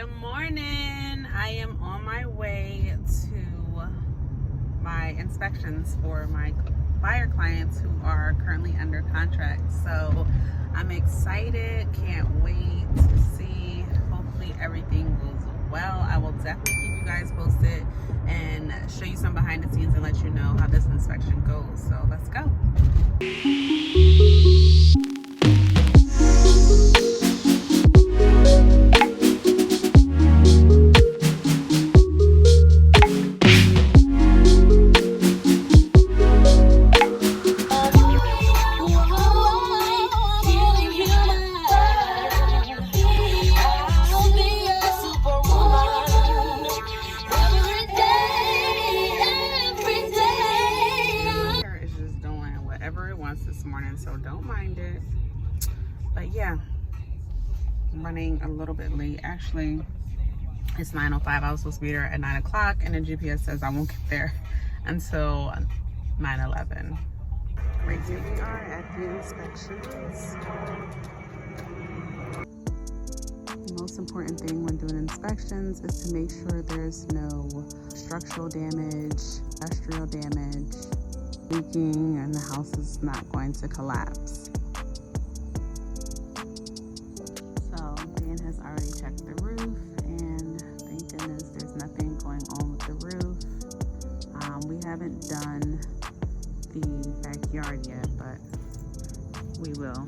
Good morning. I am on my way to my inspections for my buyer clients who are currently under contract. So I'm excited, can't wait to see. Hopefully everything goes well. I will definitely keep you guys posted and show you some behind the scenes and let you know how this inspection goes. So let's go. This morning, so don't mind it. But yeah, I'm running a little bit late. Actually, it's 9:05. I was supposed to be there at 9 o'clock, and the GPS says I won't get there until 9:11. Crazy. We are at the inspections. The most important thing when doing inspections is to make sure there's no structural damage, industrial damage, leaking, and the house is not going to collapse. So Dan has already checked the roof, and thank goodness there's nothing going on with the roof. We haven't done the backyard yet, but we will.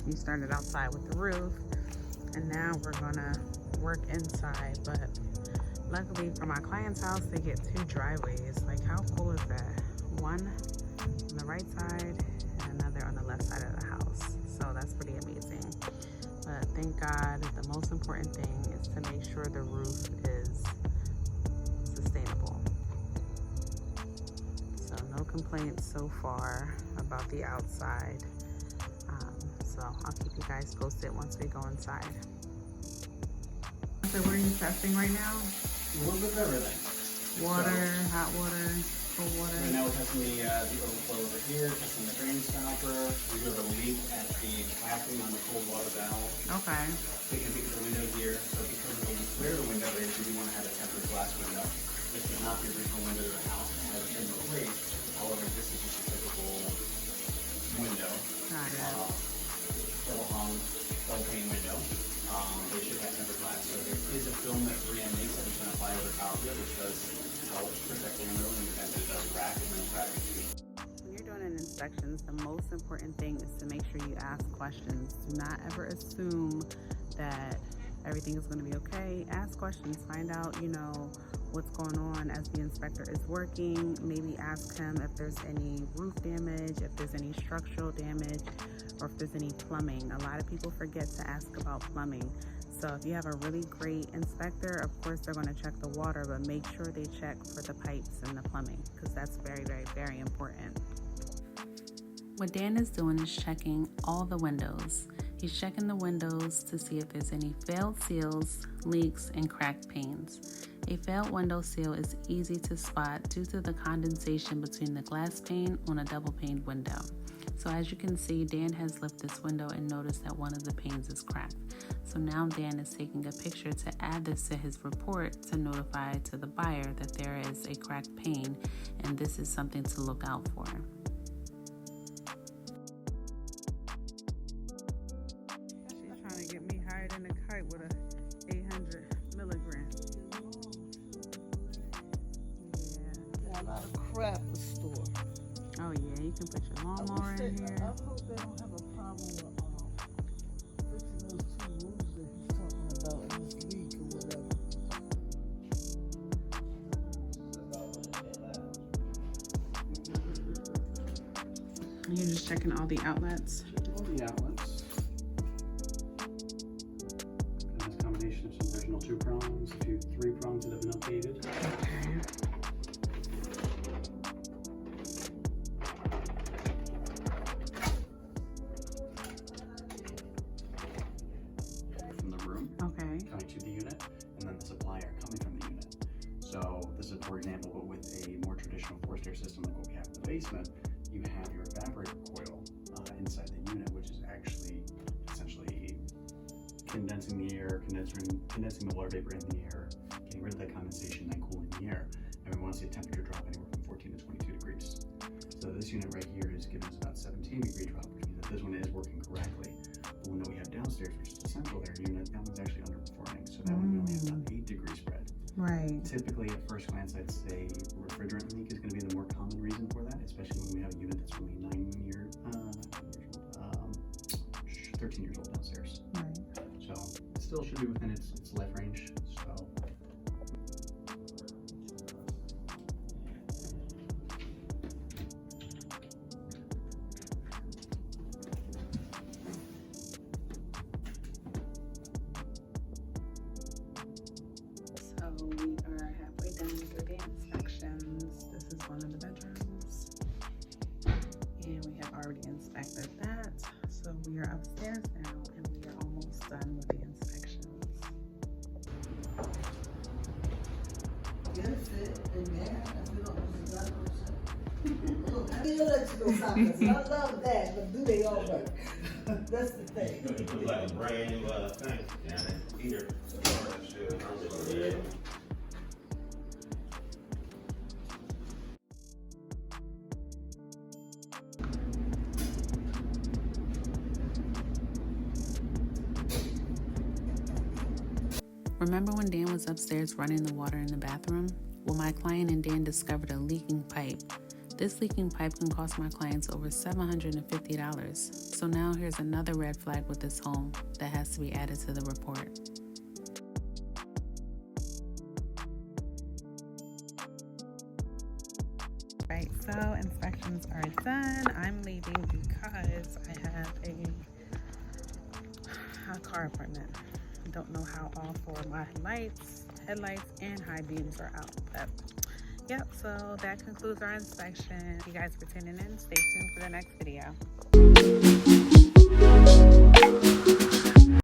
We started outside with the roof, and now we're gonna work inside. But luckily for my client's house, they get 2 driveways. Like, how cool is that? One on the right side and another on the left side of the house. So that's pretty amazing. But thank God, the most important thing is to make sure the roof is sustainable. So no complaints so far about the outside. So I'll keep you guys posted once we go inside. So what are you testing right now? A little bit of everything. Water, hot water. Water. Right now we're testing the overflow over here, testing the drain stopper. We do have a leak at the capping on the cold water valve. Okay. We can peek at the window here. So because of where the window is, we do want to have a tempered glass window. This is not the original window to the house. It has been replaced. However, this is just a typical window. Got it. Double hung, double pane window. They should have tempered glass. So there is a film that 3M makes that we can apply over top of it, which does help protect the window in the event that it does crack and then crack. When you're doing inspections, the most important thing is to make sure you ask questions. Do not ever assume that everything is going to be okay. Ask questions. Find out, what's going on as the inspector is working. Maybe ask him if there's any roof damage, if there's any structural damage, or if there's any plumbing. A lot of people forget to ask about plumbing. So if you have a really great inspector, of course they're going to check the water, but make sure they check for the pipes and the plumbing, because that's very, very, very important. What Dan is doing is checking all the windows. He's checking the windows to see if there's any failed seals, leaks, and cracked panes. A failed window seal is easy to spot due to the condensation between the glass pane on a double paned window. So as you can see, Dan has lifted this window and noticed that one of the panes is cracked. So now Dan is taking a picture to add this to his report to notify to the buyer that there is a cracked pane, and this is something to look out for. She's trying to get me higher than a kite with a 800 milligrams. Yeah, a lot of crap to store. Oh yeah, you can put your lawnmower in here. I hope they don't have a problem with fixing those 2 roofs that he's talking about in this leak or whatever. You're just checking all the outlets. Checking all the outlets. And this combination of some original 2 prongs, a few 3 prongs that have been updated. Okay. Okay. Coming to the unit, and then the supplier coming from the unit. So this is, for example, but with a more traditional forced air system like what we have in the basement, you have your evaporator coil inside the unit, which is actually essentially condensing the air, condensing condensing the water vapor in the air, getting rid of that condensation, then cooling the air. And we want to see a temperature drop anywhere from 14 to 22 degrees. So this unit right here is giving us about 17-degree drop, which means that this one is working correctly. The one that we have downstairs, which is the central air unit, that one's actually underperforming. So that one only has about 8-degree spread. Right. Typically, at first glance, I'd say refrigerant leak is going to be the more common reason for that, especially when we have a unit that's only 13 years old downstairs. Right. So it still should be within its life range. So. So we are halfway done through the inspections. This is one of the bedrooms. And we have already inspected that. So we are upstairs now and we are almost done with the inspections. Yes, and that, I feel like I let you go something. I love that, but do they all work? That's the thing. It was like a brand new thing, down at Peter. Remember when Dan was upstairs running the water in the bathroom? Well, my client and Dan discovered a leaking pipe. This leaking pipe can cost my clients over $750. So now here's another red flag with this home that has to be added to the report. Right, so inspections are done. I'm leaving because I have a car appointment. I don't know how all four of my lights, headlights, and high beams are out, but yep, so that concludes our inspection. Thank you guys for tuning in. Stay tuned for the next video.